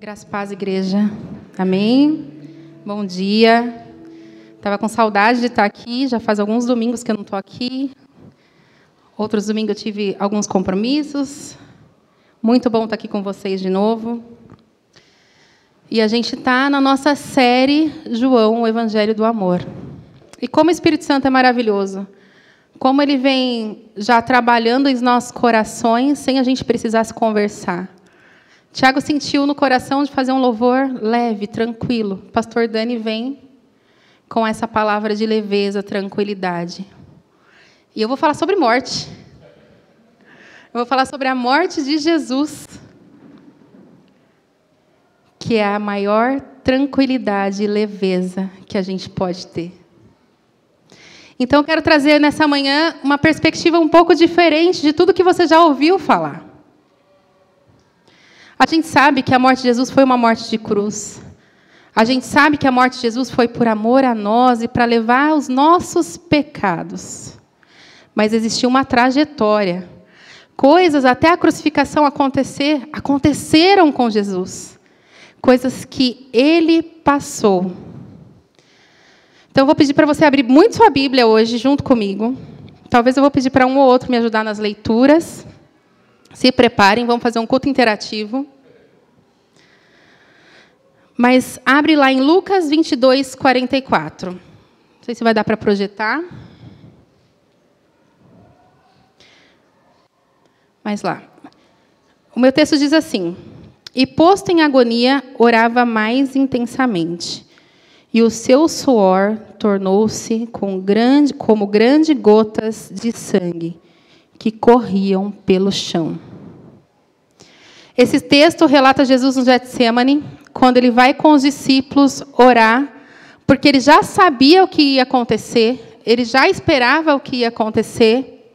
Graça e paz, igreja. Amém? Bom dia. Estava com saudade de estar aqui. Já faz alguns domingos que eu não estou aqui. Outros domingos eu tive alguns compromissos. Muito bom estar aqui com vocês de novo. E a gente está na nossa série João, o Evangelho do Amor. E como o Espírito Santo é maravilhoso. Como ele vem já trabalhando em nossos corações sem a gente precisar se conversar. Tiago sentiu no coração de fazer um louvor leve, tranquilo. O pastor Dani vem com essa palavra de leveza, tranquilidade. E eu vou falar sobre morte. Eu vou falar sobre a morte de Jesus, que é a maior tranquilidade e leveza que a gente pode ter. Então, eu quero trazer nessa manhã uma perspectiva um pouco diferente de tudo que você já ouviu falar. A gente sabe que a morte de Jesus foi uma morte de cruz. A gente sabe que a morte de Jesus foi por amor a nós e para levar os nossos pecados. Mas existia uma trajetória. Coisas até a crucificação aconteceram com Jesus. Coisas que ele passou. Então, eu vou pedir para você abrir muito sua Bíblia hoje, junto comigo. Talvez eu vou pedir para um ou outro me ajudar nas leituras. Se preparem, vamos fazer um culto interativo. Mas abre lá em Lucas 22, 44. Não sei se vai dar para projetar. Mas lá. O meu texto diz assim: E posto em agonia, orava mais intensamente. E o seu suor tornou-se como grandes gotas de sangue que corriam pelo chão. Esse texto relata Jesus no Getsemane, quando ele vai com os discípulos orar, porque ele já sabia o que ia acontecer, ele já esperava o que ia acontecer.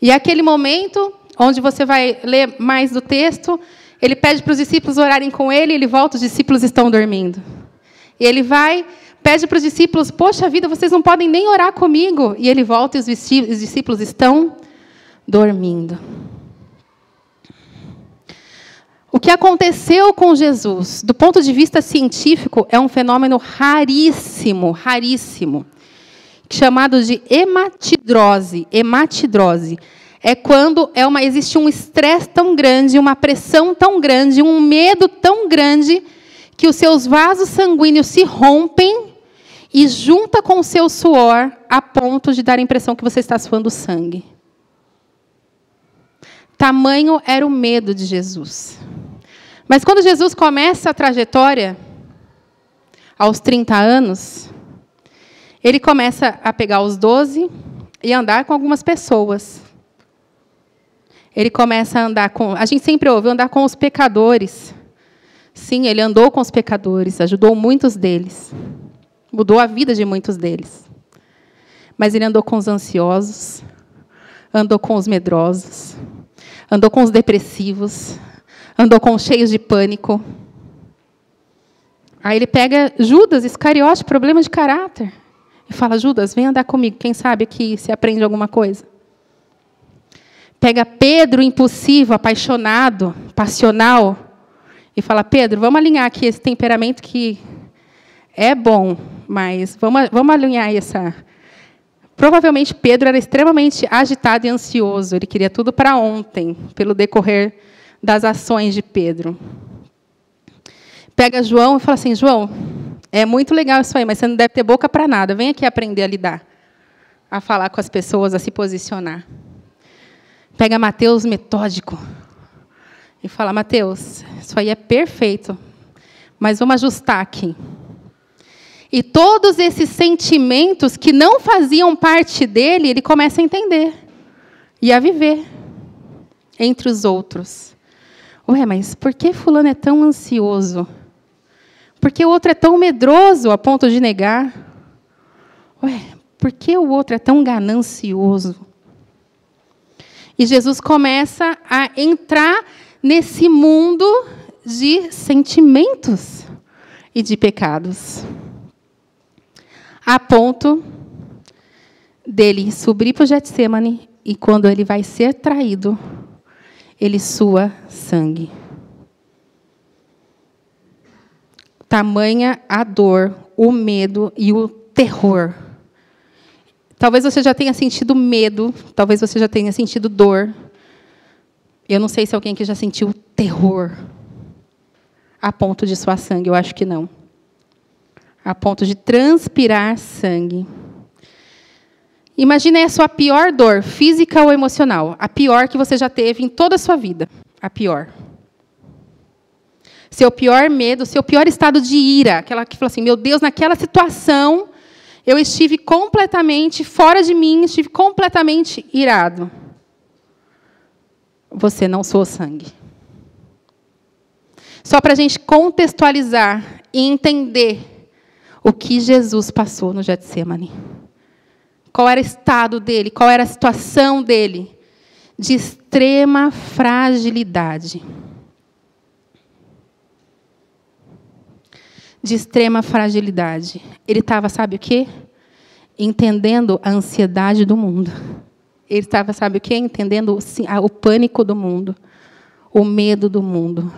E aquele momento, onde você vai ler mais do texto, ele pede para os discípulos orarem com ele, ele volta, os discípulos estão dormindo. E ele vai, pede para os discípulos, poxa vida, vocês não podem nem orar comigo. E ele volta e os discípulos estão dormindo. O que aconteceu com Jesus, do ponto de vista científico, é um fenômeno raríssimo, chamado de hematidrose. Hematidrose é quando existe um estresse tão grande, uma pressão tão grande, um medo tão grande, que os seus vasos sanguíneos se rompem e junta com o seu suor a ponto de dar a impressão que você está suando sangue. Tamanho era o medo de Jesus. Mas quando Jesus começa a trajetória, aos 30 anos, ele começa a pegar os 12 e andar com algumas pessoas. Ele começa a andar com... A gente sempre ouve andar com os pecadores. Sim, ele andou com os pecadores, ajudou muitos deles. Mudou a vida de muitos deles. Mas ele andou com os ansiosos, andou com os medrosos, andou com os depressivos, andou com os cheios de pânico. Aí ele pega Judas Iscariote, problema de caráter, e fala, Judas, vem andar comigo, quem sabe aqui se aprende alguma coisa. Pega Pedro, impulsivo, apaixonado, passional, e fala, Pedro, vamos alinhar aqui esse temperamento que é bom, mas vamos alinhar essa... Provavelmente Pedro era extremamente agitado e ansioso, ele queria tudo para ontem, pelo decorrer das ações de Pedro. Pega João e fala assim, João, é muito legal isso aí, mas você não deve ter boca para nada, vem aqui aprender a lidar, a falar com as pessoas, a se posicionar. Pega Mateus, metódico, e fala, Mateus, isso aí é perfeito, mas vamos ajustar aqui. E todos esses sentimentos que não faziam parte dele, ele começa a entender e a viver entre os outros. Ué, mas por que fulano é tão ansioso? Por que o outro é tão medroso a ponto de negar? Ué, por que o outro é tão ganancioso? E Jesus começa a entrar nesse mundo de sentimentos e de pecados. A ponto dele subir para o Getsemane e, quando ele vai ser traído, ele sua sangue. Tamanha a dor, o medo e o terror. Talvez você já tenha sentido medo, talvez você já tenha sentido dor. Eu não sei se alguém aqui já sentiu terror a ponto de suar sangue, eu acho que não. A ponto de transpirar sangue. Imagine a sua pior dor, física ou emocional. A pior que você já teve em toda a sua vida. A pior. Seu pior medo, seu pior estado de ira. Aquela que fala assim, meu Deus, naquela situação, eu estive completamente fora de mim, estive completamente irado. Você não soa sangue. Só para a gente contextualizar e entender o que Jesus passou no Getsemane. Qual era o estado dele, qual era a situação dele, de extrema fragilidade. De extrema fragilidade. Ele estava, sabe o quê? Entendendo a ansiedade do mundo. Ele estava, sabe o quê? Entendendo o pânico do mundo, o medo do mundo,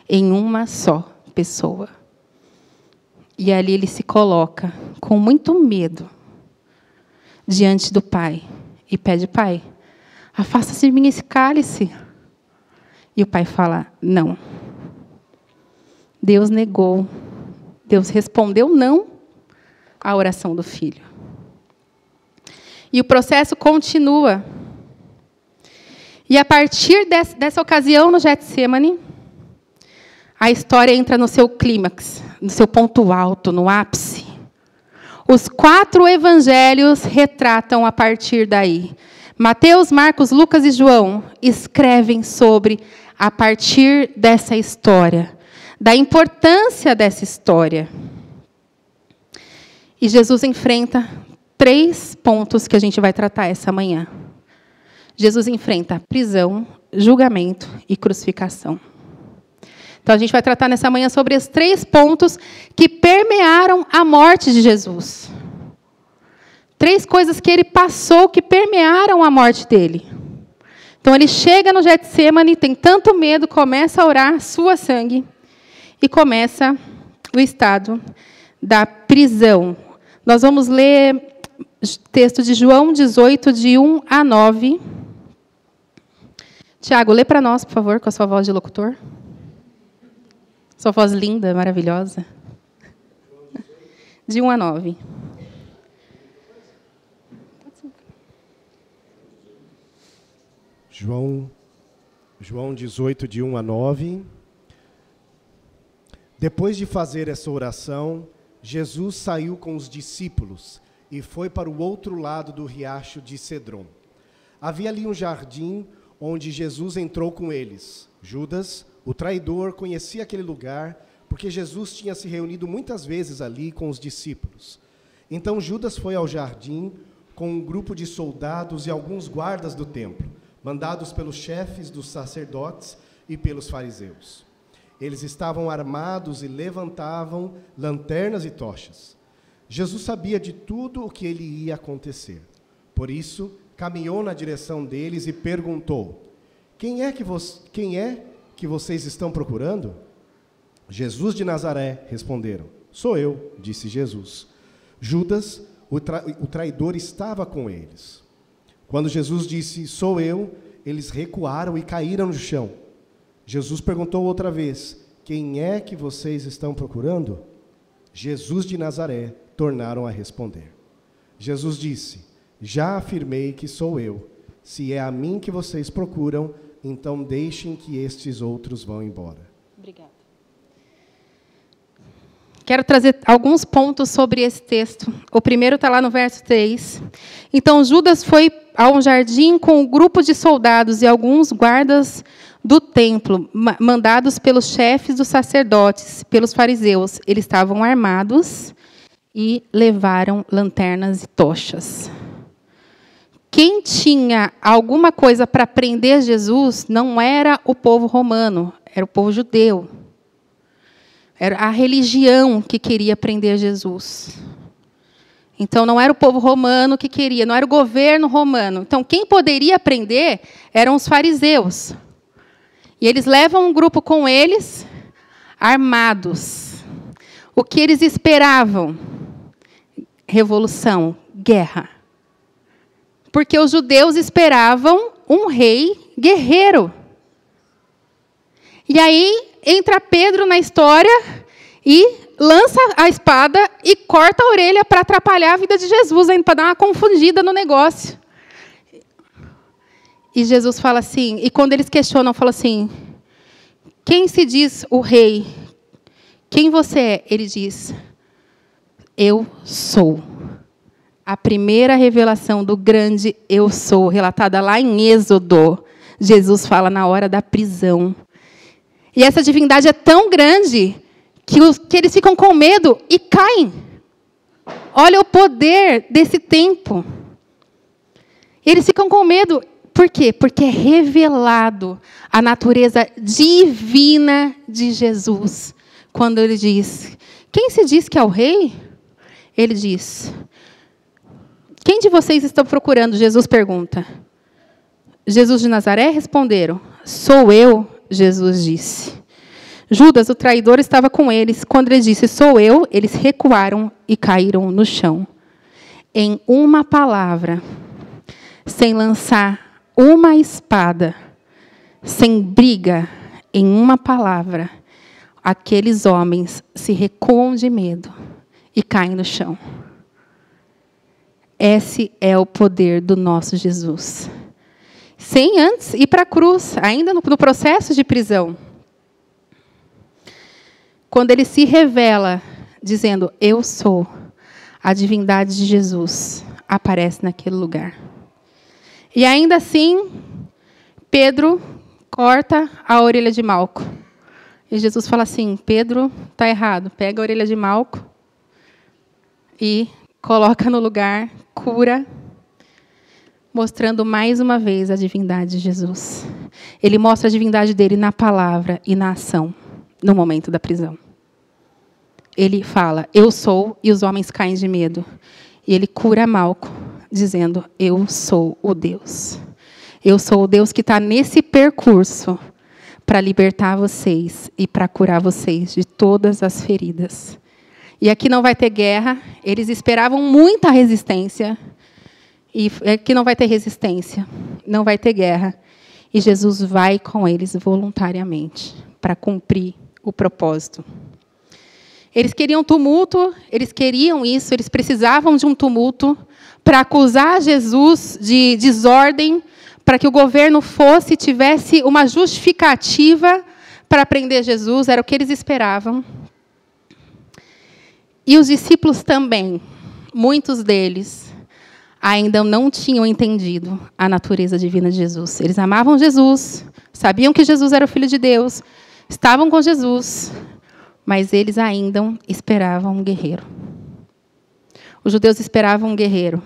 em uma só pessoa. E ali ele se coloca, com muito medo, diante do Pai, e pede, Pai, afasta-se de mim esse cálice. E o Pai fala, não. Deus negou. Deus respondeu não à oração do Filho. E o processo continua. E a partir dessa ocasião no Getsemane, a história entra no seu clímax, no seu ponto alto, no ápice. Os 4 evangelhos retratam a partir daí. Mateus, Marcos, Lucas e João escrevem sobre a partir dessa história, da importância dessa história. E Jesus enfrenta 3 pontos que a gente vai tratar essa manhã. Jesus enfrenta prisão, julgamento e crucificação. Então, a gente vai tratar nessa manhã sobre os 3 pontos que permearam a morte de Jesus. 3 coisas que ele passou que permearam a morte dele. Então, ele chega no Getsemane, tem tanto medo, começa a orar, sua sangue, e começa o estado da prisão. Nós vamos ler o texto de João 18, de 1 a 9. Tiago, lê para nós, por favor, com a sua voz de locutor. Sua voz linda, maravilhosa. De 1 a 9. João 18, de 1 a 9. Depois de fazer essa oração, Jesus saiu com os discípulos e foi para o outro lado do riacho de Cedron. Havia ali um jardim onde Jesus entrou com eles. Judas, o traidor, conhecia aquele lugar, porque Jesus tinha se reunido muitas vezes ali com os discípulos. Então Judas foi ao jardim com um grupo de soldados e alguns guardas do templo, mandados pelos chefes dos sacerdotes e pelos fariseus. Eles estavam armados e levantavam lanternas e tochas. Jesus sabia de tudo o que ele ia acontecer. Por isso, caminhou na direção deles e perguntou, Quem é que vocês estão procurando? Jesus de Nazaré, responderam. Sou eu, disse Jesus. Judas, o traidor, estava com eles. Quando Jesus disse, sou eu, eles recuaram e caíram no chão. Jesus perguntou outra vez, quem é que vocês estão procurando? Jesus de Nazaré, tornaram a responder. Jesus disse, já afirmei que sou eu. Se é a mim que vocês procuram, então deixem que estes outros vão embora. Obrigada. Quero trazer alguns pontos sobre esse texto. O primeiro está lá no verso 3. Então, Judas foi a um jardim com um grupo de soldados e alguns guardas do templo, mandados pelos chefes dos sacerdotes, pelos fariseus. Eles estavam armados e levaram lanternas e tochas. Quem tinha alguma coisa para prender Jesus não era o povo romano, era o povo judeu. Era a religião que queria prender Jesus. Então, não era o povo romano que queria, não era o governo romano. Então, quem poderia prender eram os fariseus. E eles levam um grupo com eles, armados. O que eles esperavam? Revolução, guerra. Porque os judeus esperavam um rei guerreiro. E aí entra Pedro na história e lança a espada e corta a orelha para atrapalhar a vida de Jesus, para dar uma confundida no negócio. E Jesus fala assim, e quando eles questionam, fala assim, quem se diz o rei? Quem você é? Ele diz, eu sou. A primeira revelação do grande eu sou, relatada lá em Êxodo. Jesus fala na hora da prisão. E essa divindade é tão grande que eles ficam com medo e caem. Olha o poder desse tempo. Eles ficam com medo. Por quê? Porque é revelado a natureza divina de Jesus. Quando ele diz, quem se diz que é o rei? Ele diz, quem de vocês estão procurando? Jesus pergunta. Jesus de Nazaré? Responderam, sou eu, Jesus disse. Judas, o traidor, estava com eles. Quando ele disse, sou eu, eles recuaram e caíram no chão. Em uma palavra, sem lançar uma espada, sem briga, em uma palavra, aqueles homens se recuam de medo e caem no chão. Esse é o poder do nosso Jesus. Sem antes ir para a cruz, ainda no processo de prisão. Quando ele se revela, dizendo, eu sou, a divindade de Jesus aparece naquele lugar. E ainda assim, Pedro corta a orelha de Malco. E Jesus fala assim, Pedro, está errado. Pega a orelha de Malco e coloca no lugar, cura, mostrando mais uma vez a divindade de Jesus. Ele mostra a divindade dele na palavra e na ação, no momento da prisão. Ele fala, eu sou, e os homens caem de medo. E ele cura Malco, dizendo, eu sou o Deus. Eu sou o Deus que está nesse percurso para libertar vocês e para curar vocês de todas as feridas. E aqui não vai ter guerra. Eles esperavam muita resistência. E aqui não vai ter resistência. Não vai ter guerra. E Jesus vai com eles voluntariamente para cumprir o propósito. Eles queriam tumulto, eles queriam isso, eles precisavam de um tumulto para acusar Jesus de desordem, para que o governo tivesse uma justificativa para prender Jesus, era o que eles esperavam. E os discípulos também, muitos deles, ainda não tinham entendido a natureza divina de Jesus. Eles amavam Jesus, sabiam que Jesus era o Filho de Deus, estavam com Jesus, mas eles ainda esperavam um guerreiro. Os judeus esperavam um guerreiro,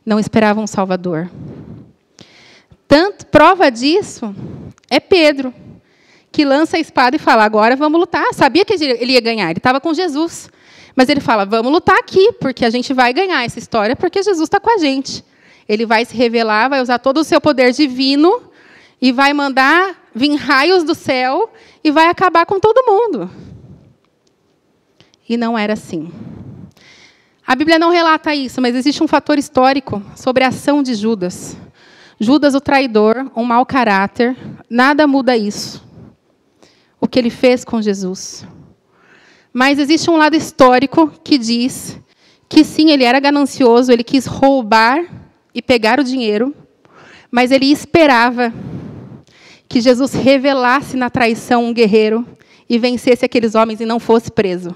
não esperavam um Salvador. Tanto prova disso é Pedro, que lança a espada e fala, agora vamos lutar. Sabia que ele ia ganhar, ele estava com Jesus. Mas ele fala, vamos lutar aqui, porque a gente vai ganhar essa história, porque Jesus está com a gente. Ele vai se revelar, vai usar todo o seu poder divino, e vai mandar vir raios do céu, e vai acabar com todo mundo. E não era assim. A Bíblia não relata isso, mas existe um fator histórico sobre a ação de Judas. Judas, o traidor, um mau caráter, nada muda isso. O que ele fez com Jesus. Mas existe um lado histórico que diz que sim, ele era ganancioso, ele quis roubar e pegar o dinheiro, mas ele esperava que Jesus revelasse na traição um guerreiro e vencesse aqueles homens e não fosse preso.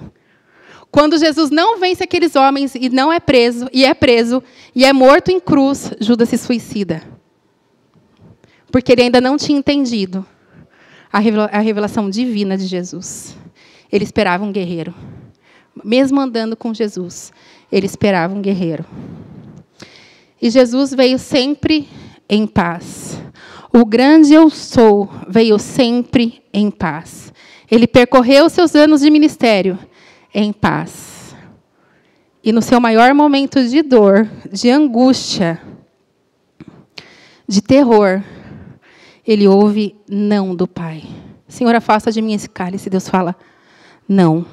Quando Jesus não vence aqueles homens e não é preso, e é morto em cruz, Judas se suicida. Porque ele ainda não tinha entendido a revelação divina de Jesus. Ele esperava um guerreiro. Mesmo andando com Jesus, ele esperava um guerreiro. E Jesus veio sempre em paz. O grande eu sou veio sempre em paz. Ele percorreu seus anos de ministério em paz. E no seu maior momento de dor, de angústia, de terror, ele ouve não do Pai. Senhor, afasta de mim esse cálice. Deus fala, não.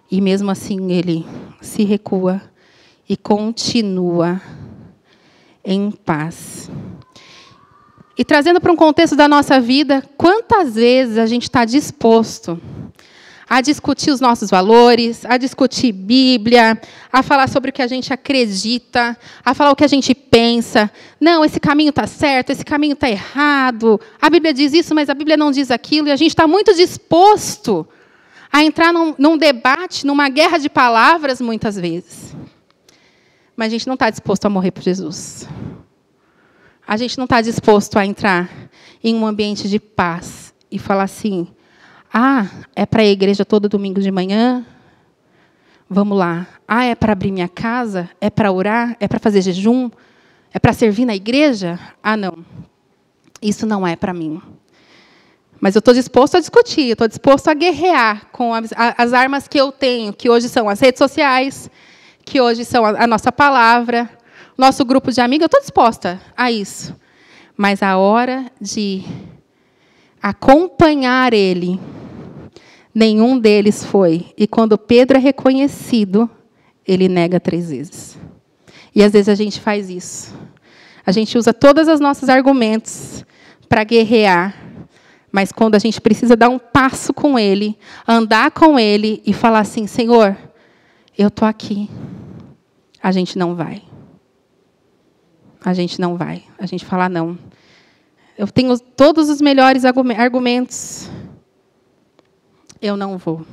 E mesmo assim ele se recua e continua em paz. E trazendo para um contexto da nossa vida, quantas vezes a gente está disposto a discutir os nossos valores, a discutir Bíblia, a falar sobre o que a gente acredita, a falar o que a gente pensa. Não, esse caminho está certo, esse caminho está errado. A Bíblia diz isso, mas a Bíblia não diz aquilo. E a gente está muito disposto a entrar num debate, numa guerra de palavras, muitas vezes. Mas a gente não está disposto a morrer por Jesus. A gente não está disposto a entrar em um ambiente de paz e falar assim: ah, é para ir à igreja todo domingo de manhã? Vamos lá. Ah, é para abrir minha casa? É para orar? É para fazer jejum? É para servir na igreja? Ah, não. Isso não é para mim. Mas eu estou disposto a discutir, eu estou disposto a guerrear com as armas que eu tenho, que hoje são as redes sociais, que hoje são a nossa palavra, nosso grupo de amigos. Eu estou disposta a isso. Mas a hora de acompanhar ele, nenhum deles foi. E quando Pedro é reconhecido, ele nega 3 vezes. E às vezes a gente faz isso. A gente usa todos os nossos argumentos para guerrear, mas quando a gente precisa dar um passo com ele, andar com ele e falar assim: Senhor, eu estou aqui, a gente não vai. A gente não vai. A gente fala: não. Eu tenho todos os melhores argumentos. Eu não vou.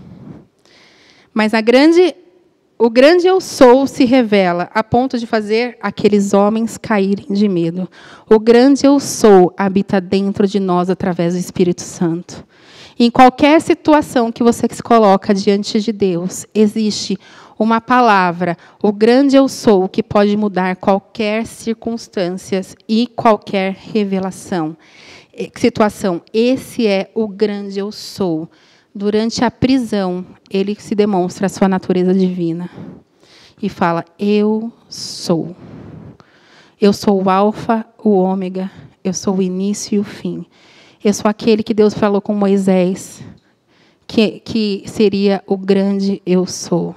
Mas o grande eu sou se revela a ponto de fazer aqueles homens caírem de medo. O grande eu sou habita dentro de nós através do Espírito Santo. Em qualquer situação que você se coloca diante de Deus, existe uma palavra, o grande eu sou, que pode mudar qualquer circunstância e qualquer situação. Esse é o grande eu sou. Durante a prisão, ele se demonstra a sua natureza divina. E fala: eu sou. Eu sou o alfa, o ômega. Eu sou o início e o fim. Eu sou aquele que Deus falou com Moisés, que seria o grande eu sou.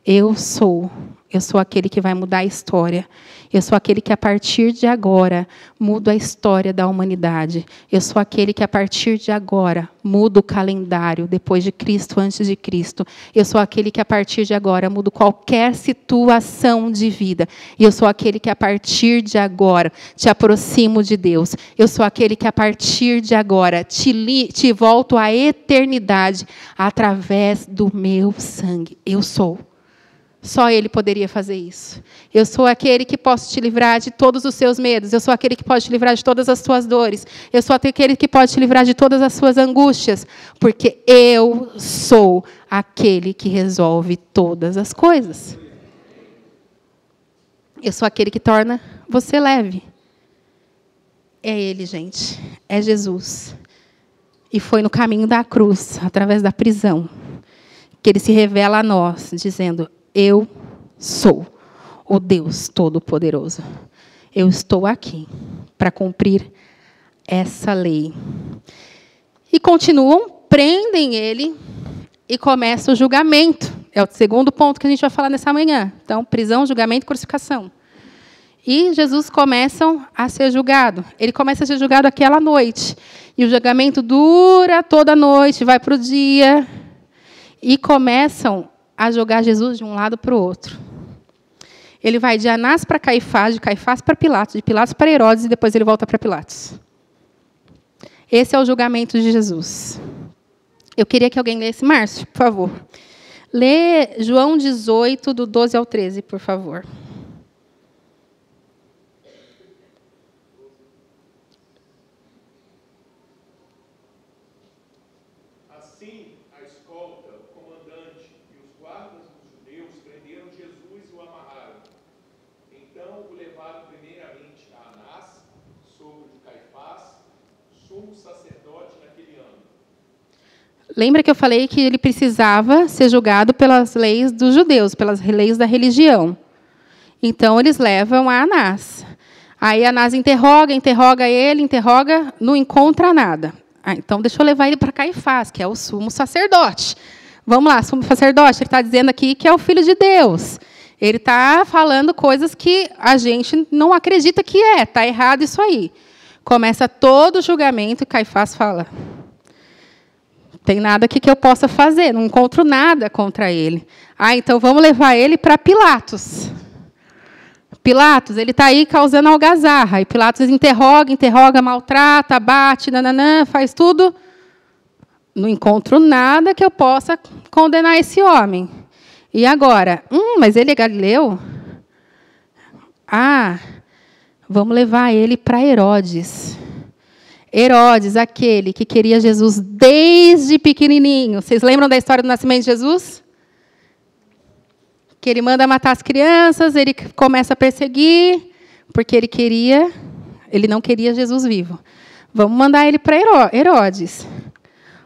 Eu sou. Eu sou aquele que vai mudar a história. Eu sou aquele que, a partir de agora, muda a história da humanidade. Eu sou aquele que, a partir de agora, muda o calendário, depois de Cristo, antes de Cristo. Eu sou aquele que, a partir de agora, muda qualquer situação de vida. E eu sou aquele que, a partir de agora, te aproximo de Deus. Eu sou aquele que, a partir de agora, te volto à eternidade através do meu sangue. Eu sou. Só Ele poderia fazer isso. Eu sou aquele que posso te livrar de todos os seus medos. Eu sou aquele que pode te livrar de todas as suas dores. Eu sou aquele que pode te livrar de todas as suas angústias. Porque eu sou aquele que resolve todas as coisas. Eu sou aquele que torna você leve. É Ele, gente. É Jesus. E foi no caminho da cruz, através da prisão, que Ele se revela a nós, dizendo: eu sou o Deus Todo-Poderoso. Eu estou aqui para cumprir essa lei. E continuam, prendem ele e começa o julgamento. É o segundo ponto que a gente vai falar nessa manhã. Então, prisão, julgamento e crucificação. E Jesus começa a ser julgado. Ele começa a ser julgado aquela noite. E o julgamento dura toda a noite, vai para o dia. E começam a jogar Jesus de um lado para o outro. Ele vai de Anás para Caifás, de Caifás para Pilatos, de Pilatos para Herodes, e depois ele volta para Pilatos. Esse é o julgamento de Jesus. Eu queria que alguém lesse. Márcio, por favor. Lê João 18, do 12 ao 13, por favor. Lembra que eu falei que ele precisava ser julgado pelas leis dos judeus, pelas leis da religião. Então, eles levam a Anás. Aí, Anás interroga ele, não encontra nada. Então, deixa eu levar ele para Caifás, que é o sumo sacerdote. Vamos lá, sumo sacerdote, ele está dizendo aqui que é o Filho de Deus. Ele está falando coisas que a gente não acredita que é. Está errado isso aí. Começa todo o julgamento e Caifás fala: tem nada aqui que eu possa fazer, não encontro nada contra ele. Então vamos levar ele para Pilatos. Pilatos, ele está aí causando algazarra. E Pilatos interroga, maltrata, bate, nananã, faz tudo. Não encontro nada que eu possa condenar esse homem. E agora? Mas ele é galileu? Vamos levar ele para Herodes. Herodes, aquele que queria Jesus desde pequenininho. Vocês lembram da história do nascimento de Jesus? Que ele manda matar as crianças, ele começa a perseguir, porque ele não queria Jesus vivo. Vamos mandar ele para Herodes.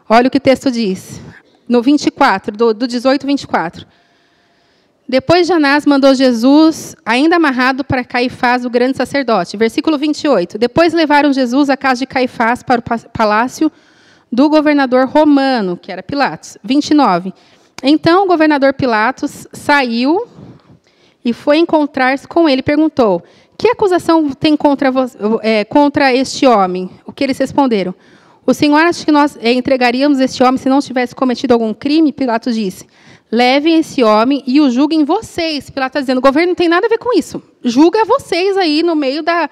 Olha o que o texto diz, no 24, do 18, 24. Depois de Anás mandou Jesus, ainda amarrado, para Caifás, o grande sacerdote. Versículo 28. Depois levaram Jesus à casa de Caifás para o palácio do governador romano, que era Pilatos. 29. Então o governador Pilatos saiu e foi encontrar-se com ele e perguntou: que acusação tem contra este homem? O que eles responderam? O senhor acha que nós entregaríamos este homem se não tivesse cometido algum crime? Pilatos disse: levem esse homem e o julguem vocês. Pilatos está dizendo: o governo não tem nada a ver com isso. Julga vocês aí no meio da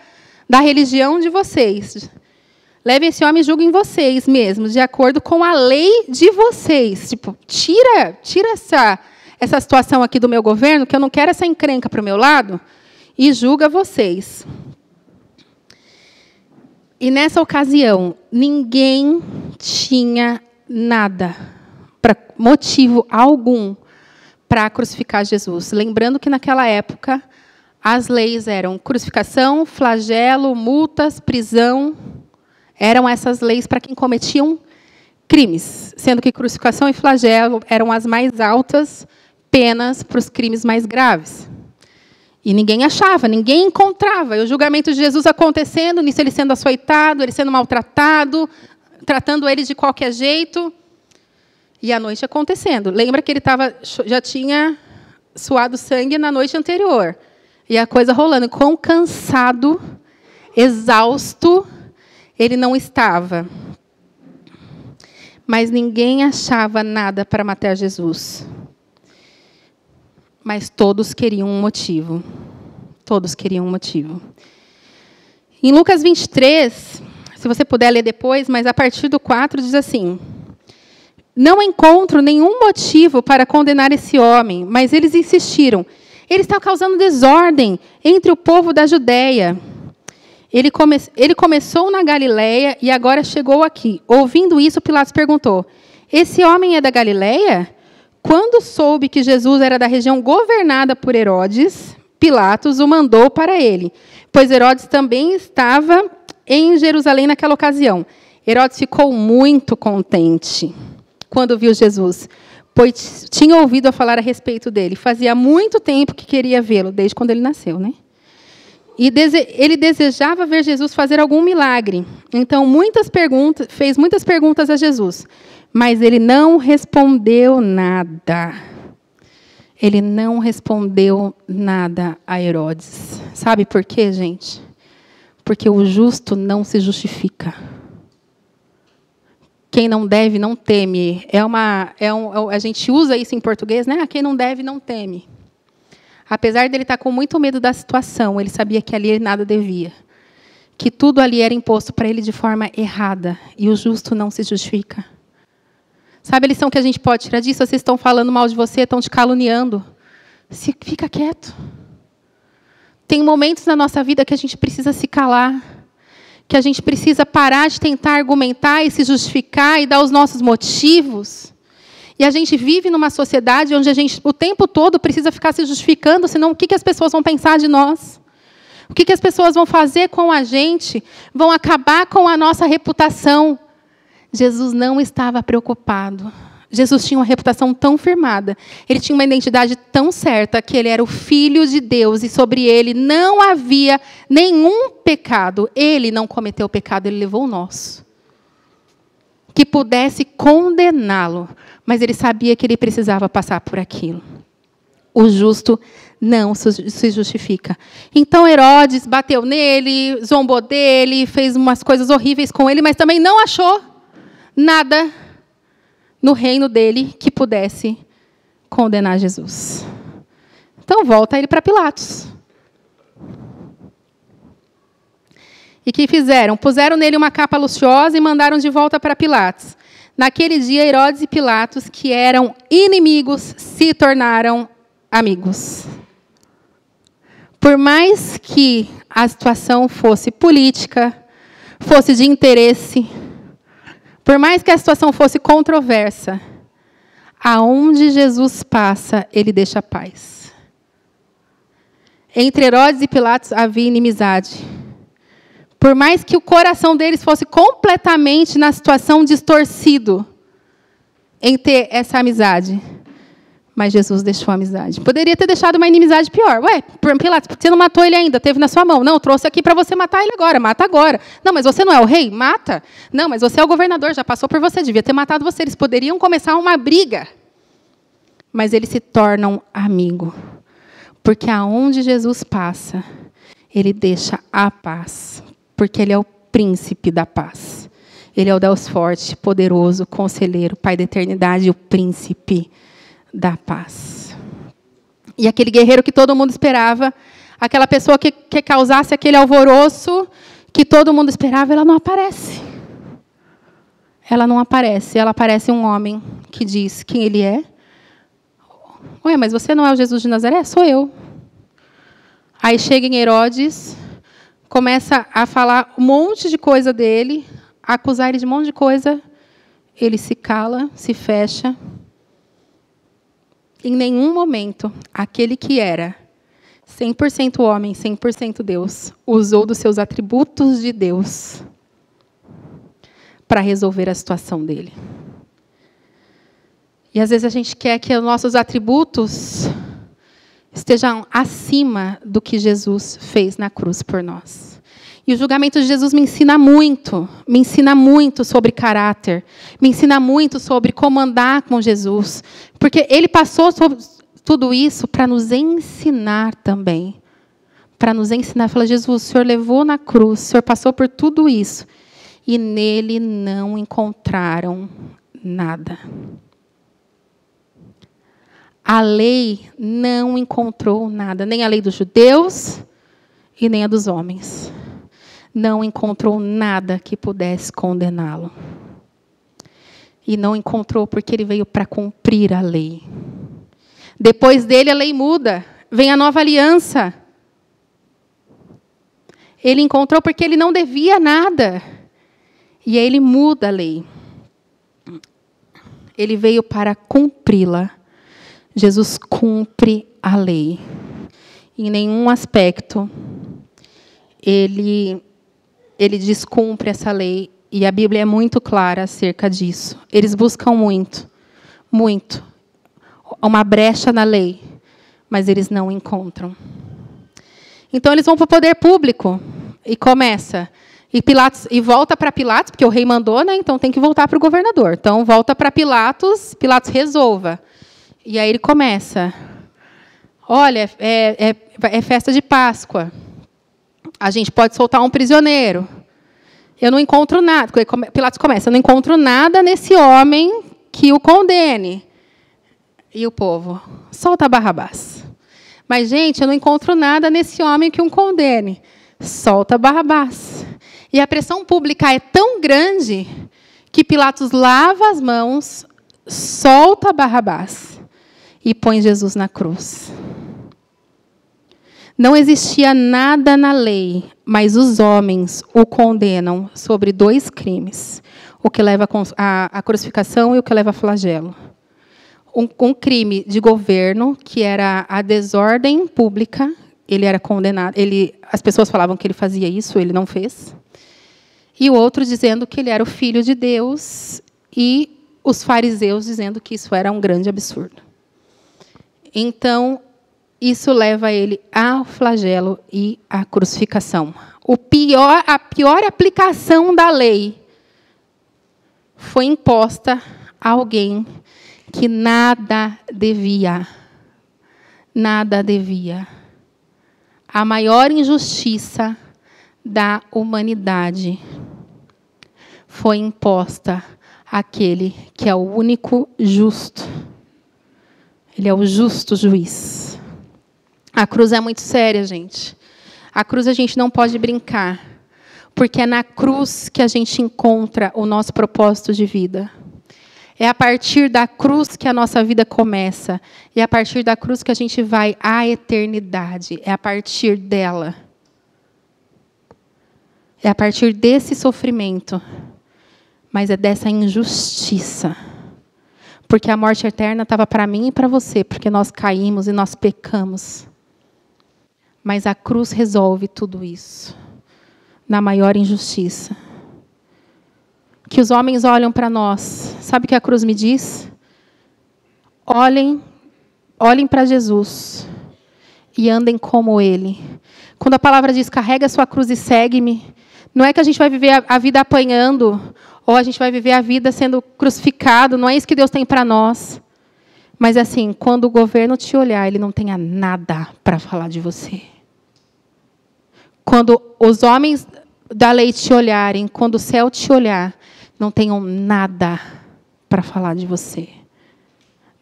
religião de vocês. Levem esse homem e julguem vocês mesmos, de acordo com a lei de vocês. Tipo, tira essa situação aqui do meu governo, que eu não quero essa encrenca para o meu lado, e julga vocês. E nessa ocasião, ninguém tinha nada, motivo algum, para crucificar Jesus. Lembrando que naquela época as leis eram crucificação, flagelo, multas, prisão. Eram essas leis para quem cometiam crimes, sendo que crucificação e flagelo eram as mais altas penas para os crimes mais graves. E ninguém achava, ninguém encontrava. E o julgamento de Jesus acontecendo, nisso ele sendo açoitado, ele sendo maltratado, tratando ele de qualquer jeito. E a noite acontecendo. Lembra que ele já tinha suado sangue na noite anterior. E a coisa rolando. Quão cansado, exausto ele não estava. Mas ninguém achava nada para matar Jesus. Mas todos queriam um motivo. Todos queriam um motivo. Em Lucas 23, se você puder ler depois, mas a partir do 4 diz assim: não encontro nenhum motivo para condenar esse homem, mas eles insistiram. Ele está causando desordem entre o povo da Judéia. Ele começou na Galileia e agora chegou aqui. Ouvindo isso, Pilatos perguntou: esse homem é da Galileia? Quando soube que Jesus era da região governada por Herodes, Pilatos o mandou para ele, pois Herodes também estava em Jerusalém naquela ocasião. Herodes ficou muito contente quando viu Jesus, pois tinha ouvido falar a respeito dele. Fazia muito tempo que queria vê-lo, desde quando ele nasceu, né? E ele desejava ver Jesus fazer algum milagre. Então, fez muitas perguntas a Jesus, mas ele não respondeu nada. Ele não respondeu nada a Herodes. Sabe por quê, gente? Porque o justo não se justifica. Quem não deve, não teme. A gente usa isso em português, né? Quem não deve, não teme. Apesar dele estar com muito medo da situação, ele sabia que ali nada devia. Que tudo ali era imposto para ele de forma errada. E o justo não se justifica. Sabe a lição que a gente pode tirar disso? Vocês estão falando mal de você, estão te caluniando. Fica quieto. Tem momentos na nossa vida que a gente precisa se calar. Que a gente precisa parar de tentar argumentar e se justificar e dar os nossos motivos. E a gente vive numa sociedade onde a gente o tempo todo precisa ficar se justificando, senão o que as pessoas vão pensar de nós? O que as pessoas vão fazer com a gente? Vão acabar com a nossa reputação. Jesus não estava preocupado. Jesus tinha uma reputação tão firmada. Ele tinha uma identidade tão certa que ele era o Filho de Deus e sobre ele não havia nenhum pecado. Ele não cometeu pecado, ele levou o nosso. que pudesse condená-lo, mas ele sabia que ele precisava passar por aquilo. O justo não se justifica. Então Herodes bateu nele, zombou dele, fez umas coisas horríveis com ele, mas também não achou nada no reino dele que pudesse condenar Jesus. Então volta ele para Pilatos. E o que fizeram? Puseram nele uma capa luxuosa e mandaram de volta para Pilatos. Naquele dia, Herodes e Pilatos, que eram inimigos, se tornaram amigos. Por mais que a situação fosse política, fosse de interesse, por mais que a situação fosse controversa, aonde Jesus passa, ele deixa paz. Entre Herodes e Pilatos havia inimizade. Por mais que o coração deles fosse completamente na situação distorcido em ter essa amizade, mas Jesus deixou a amizade. Poderia ter deixado uma inimizade pior. Ué, Pilatos, você não matou ele ainda, teve na sua mão. Não, trouxe aqui para você matar ele agora, mata agora. Não, mas você não é o rei? Mata. Não, mas você é o governador, já passou por você, devia ter matado você. Eles poderiam começar uma briga. Mas eles se tornam amigos. Porque aonde Jesus passa, ele deixa a paz. Porque ele é o príncipe da paz. Ele é o Deus forte, poderoso, conselheiro, Pai da eternidade, o príncipe da paz. E aquele guerreiro que todo mundo esperava, aquela pessoa que causasse aquele alvoroço que todo mundo esperava, ela não aparece. Ela não aparece. Ela aparece um homem que diz quem ele é. Ué, mas você não é o Jesus de Nazaré? Sou eu. Aí chega em Herodes, começa a falar um monte de coisa dele, a acusar ele de um monte de coisa. Ele se cala, se fecha. Em nenhum momento, aquele que era 100% homem, 100% Deus, usou dos seus atributos de Deus para resolver a situação dele. E às vezes a gente quer que os nossos atributos estejam acima do que Jesus fez na cruz por nós. E o julgamento de Jesus me ensina muito sobre caráter, me ensina muito sobre como andar com Jesus, porque ele passou sobre tudo isso para nos ensinar também, para nos ensinar. Fala, Jesus, o Senhor levou na cruz, o Senhor passou por tudo isso, e nele não encontraram nada. A lei não encontrou nada, nem a lei dos judeus e nem a dos homens. Não encontrou nada que pudesse condená-lo. E não encontrou porque ele veio para cumprir a lei. Depois dele, a lei muda. Vem a nova aliança. Ele encontrou porque ele não devia nada. E aí ele muda a lei. Ele veio para cumpri-la. Jesus cumpre a lei. Em nenhum aspecto ele descumpre essa lei. E a Bíblia é muito clara acerca disso. Eles buscam muito, uma brecha na lei, mas eles não encontram. Então eles vão para o poder público e começa. E volta para Pilatos, porque o rei mandou, né? Então tem que voltar para o governador. Então volta para Pilatos, Pilatos resolva. E aí ele começa. Olha, é festa de Páscoa. A gente pode soltar um prisioneiro. Eu não encontro nada. Pilatos começa. Eu não encontro nada nesse homem que o condene. E o povo, solta Barrabás. Mas, gente, eu não encontro nada nesse homem que o condene. Solta Barrabás. E a pressão pública é tão grande que Pilatos lava as mãos, solta Barrabás e põe Jesus na cruz. Não existia nada na lei, mas os homens o condenam sobre 2 crimes. O que leva à crucificação e o que leva a flagelo. Um crime de governo, que era a desordem pública. Ele era condenado. As pessoas falavam que ele fazia isso, ele não fez. E o outro dizendo que ele era o filho de Deus. E os fariseus dizendo que isso era um grande absurdo. Então, isso leva ele ao flagelo e à crucificação. A pior aplicação da lei foi imposta a alguém que nada devia. Nada devia. A maior injustiça da humanidade foi imposta àquele que é o único justo. Ele é o justo juiz. A cruz é muito séria, gente. A cruz a gente não pode brincar, porque é na cruz que a gente encontra o nosso propósito de vida. É a partir da cruz que a nossa vida começa. É a partir da cruz que a gente vai à eternidade. É a partir dela. É a partir desse sofrimento. Mas é dessa injustiça. Porque a morte eterna estava para mim e para você. Porque nós caímos e nós pecamos. Mas a cruz resolve tudo isso. Na maior injustiça. Que os homens olham para nós. Sabe o que a cruz me diz? Olhem para Jesus e andem como Ele. Quando a palavra diz, carrega a sua cruz e segue-me, não é que a gente vai viver a vida apanhando, ou a gente vai viver a vida sendo crucificado, não é isso que Deus tem para nós. Mas assim, quando o governo te olhar, ele não tenha nada para falar de você. Quando os homens da lei te olharem, quando o céu te olhar, não tenham nada para falar de você.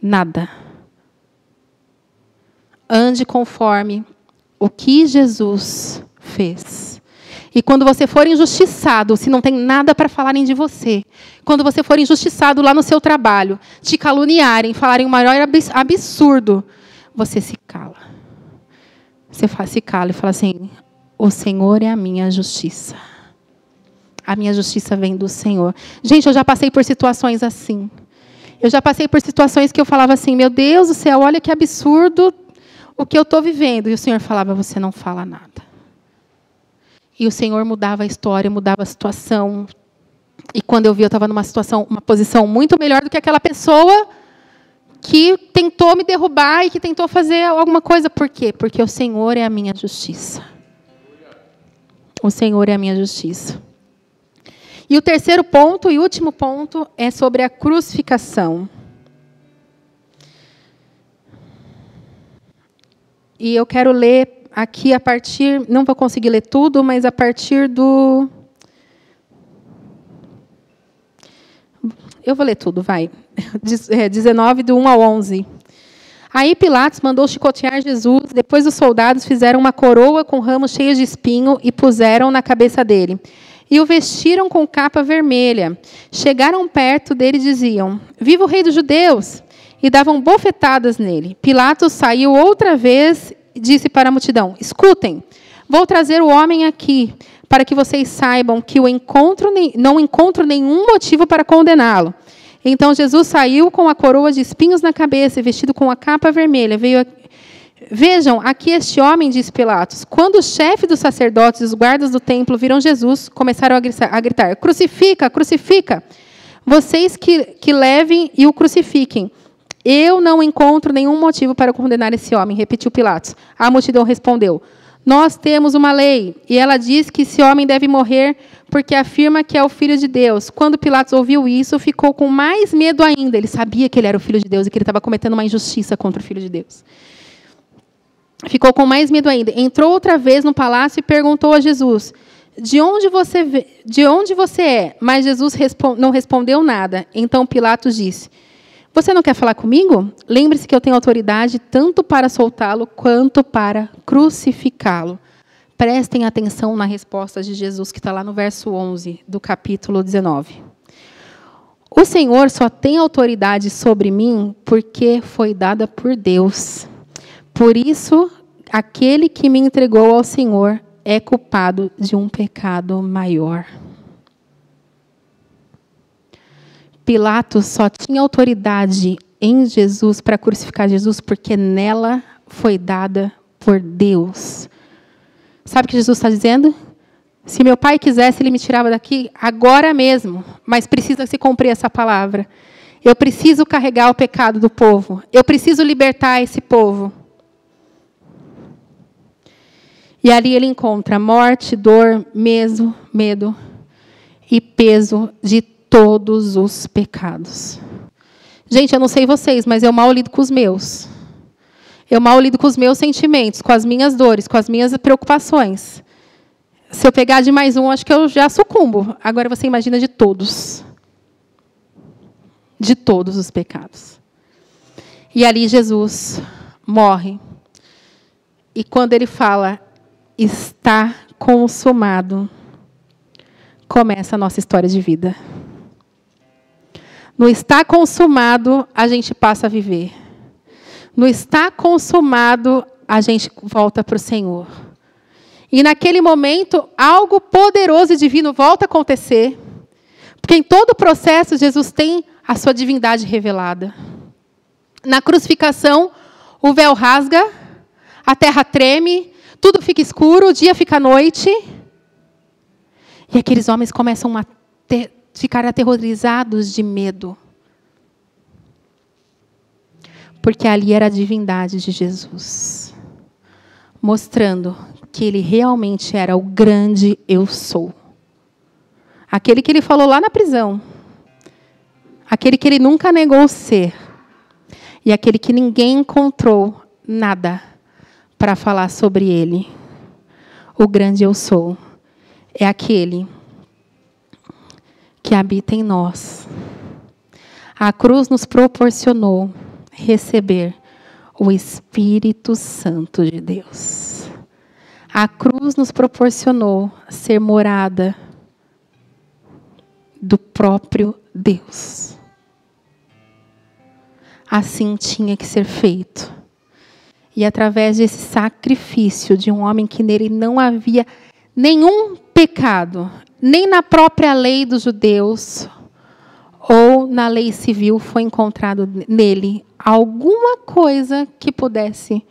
Nada. Ande conforme o que Jesus fez. E quando você for injustiçado, se não tem nada para falarem de você, quando você for injustiçado lá no seu trabalho, te caluniarem, falarem o maior absurdo, você se cala. Você se cala e fala assim, o Senhor é a minha justiça. A minha justiça vem do Senhor. Gente, eu já passei por situações assim. Eu já passei por situações que eu falava assim, meu Deus do céu, olha que absurdo o que eu estou vivendo. E o Senhor falava, você não fala nada. E o Senhor mudava a história, mudava a situação. E quando eu vi, eu estava numa situação, uma posição muito melhor do que aquela pessoa que tentou me derrubar e que tentou fazer alguma coisa. Por quê? Porque o Senhor é a minha justiça. O Senhor é a minha justiça. E o terceiro ponto e último ponto é sobre a crucificação. E eu quero ler aqui a partir, não vou conseguir ler tudo, mas a partir do... Eu vou ler tudo, vai. 19, do 1 ao 11. Aí Pilatos mandou chicotear Jesus, depois os soldados fizeram uma coroa com ramos cheios de espinho e puseram na cabeça dele. E o vestiram com capa vermelha. Chegaram perto dele e diziam, viva o rei dos judeus! E davam bofetadas nele. Pilatos saiu outra vez e disse para a multidão, escutem, vou trazer o homem aqui, para que vocês saibam que não encontro nenhum motivo para condená-lo. Então Jesus saiu com a coroa de espinhos na cabeça e vestido com a capa vermelha. Vejam, aqui este homem, disse Pilatos. Quando o chefe dos sacerdotes e os guardas do templo viram Jesus, começaram a gritar, crucifica, crucifica. Vocês que levem e o crucifiquem. Eu não encontro nenhum motivo para condenar esse homem, repetiu Pilatos. A multidão respondeu, nós temos uma lei, e ela diz que esse homem deve morrer porque afirma que é o Filho de Deus. Quando Pilatos ouviu isso, ficou com mais medo ainda. Ele sabia que ele era o Filho de Deus e que ele estava cometendo uma injustiça contra o Filho de Deus. Ficou com mais medo ainda. Entrou outra vez no palácio e perguntou a Jesus, de onde você é? Mas Jesus não respondeu nada. Então Pilatos disse, você não quer falar comigo? Lembre-se que eu tenho autoridade tanto para soltá-lo quanto para crucificá-lo. Prestem atenção na resposta de Jesus, que está lá no verso 11 do capítulo 19. O Senhor só tem autoridade sobre mim porque foi dada por Deus. Por isso, aquele que me entregou ao Senhor é culpado de um pecado maior. Pilatos só tinha autoridade em Jesus para crucificar Jesus porque nela foi dada por Deus. Sabe o que Jesus está dizendo? Se meu pai quisesse, ele me tirava daqui agora mesmo, mas precisa se cumprir essa palavra. Eu preciso carregar o pecado do povo. Eu preciso libertar esse povo. E ali ele encontra morte, dor, medo e peso de todos os pecados. Gente, eu não sei vocês, mas eu mal lido com os meus. Eu mal lido com os meus sentimentos, com as minhas dores, com as minhas preocupações. Se eu pegar de mais um, acho que eu já sucumbo. Agora você imagina de todos. De todos os pecados. E ali Jesus morre. E quando ele fala, está consumado, começa a nossa história de vida. No está consumado, a gente passa a viver. No está consumado, a gente volta para o Senhor. E naquele momento, algo poderoso e divino volta a acontecer. Porque em todo o processo, Jesus tem a sua divindade revelada. Na crucificação, o véu rasga, a terra treme, tudo fica escuro, o dia fica noite. E aqueles homens começam a ficar aterrorizados de medo. Porque ali era a divindade de Jesus, mostrando que ele realmente era o grande eu sou. Aquele que ele falou lá na prisão. Aquele que ele nunca negou ser. E aquele que ninguém encontrou nada para falar sobre ele. O grande eu sou é aquele que habita em nós. A cruz nos proporcionou receber o Espírito Santo de Deus. A cruz nos proporcionou ser morada do próprio Deus. Assim tinha que ser feito. E através desse sacrifício de um homem que nele não havia nenhum pecado, nem na própria lei dos judeus, ou na lei civil, foi encontrado nele alguma coisa que pudesse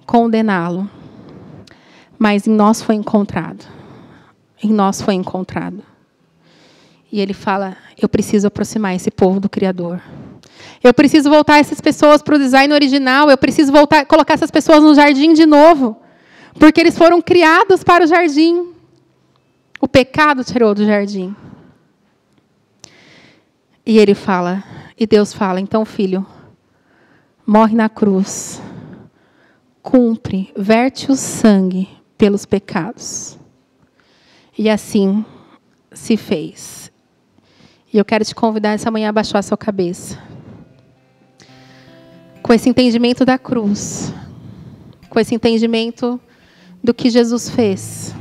condená-lo. Mas em nós foi encontrado. Em nós foi encontrado. E ele fala, eu preciso aproximar esse povo do Criador. Eu preciso voltar essas pessoas para o design original. Eu preciso colocar essas pessoas no jardim de novo. Porque eles foram criados para o jardim. O pecado tirou do jardim. E ele fala, e Deus fala, então, filho, morre na cruz. Cumpre, verte o sangue pelos pecados. E assim se fez. E eu quero te convidar essa manhã a abaixar a sua cabeça. Com esse entendimento da cruz. Com esse entendimento do que Jesus fez.